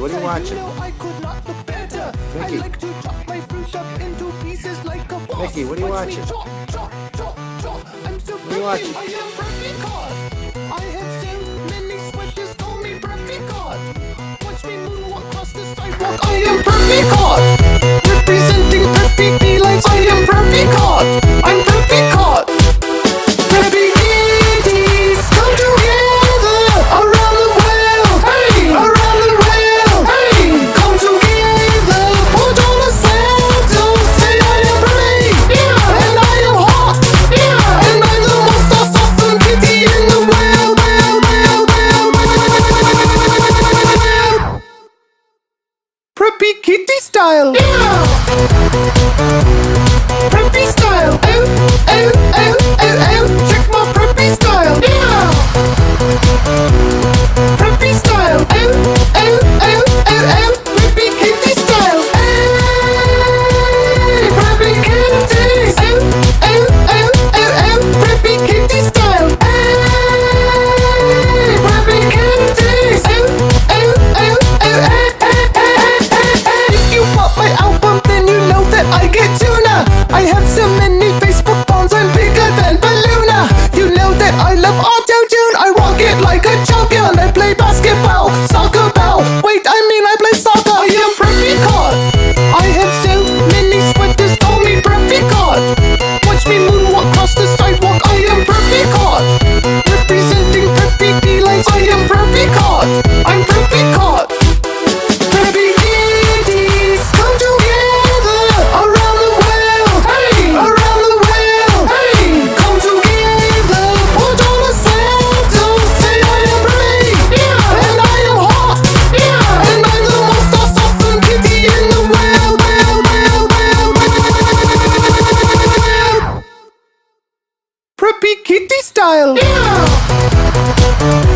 what are you watching? Mickey. Mickey, what are you watching? What are you watching? I have seen many switches call me Preppy God. Watch me moonwalk across the sidewalk. I am Preppy God. Representing Preppy felines. I am Preppy God. I'm Preppy God. Preppy kitties come together around the world. Hey, around the world. Hey, come together. Put on a sweater. Say I am pretty. Yeah, and I am hot. Yeah, and I'm the most awesome kitty in the world. Preppy kitty style. Yeah. Preppy style. Oh, oh, oh, oh, oh. Check my preppy style. Yeah. Preppy style. Oh, oh, oh, oh, oh. Preppy kitty style. Hey, preppy kitties. Oh, oh, oh, oh, oh. Preppy kitty style. Hey, preppy kitties. Oh, oh, oh, oh, oh. If you bought my album, then you know that I get tuna. I have so many Facebook phones, I'm bigger than Balloona. You know that I love auto-tune. I rock it like a champion. I play basketball, soccer ball. Wait, I mean I play soccer. I am Preppy God. I have so many sweaters, call me Preppy God. Watch me moonwalk across the sidewalk. I am Preppy God. Representing Preppy felines. I am Preppy God. I'm Preppy God. Preppy kitties come together around the world. Hey, around the world. Hey, come together. Put on a sweater. Say I am pretty. Yeah, and I am hot. Yeah, and I'm the most awesome kitty in the world. Preppy kitty style. Yeah.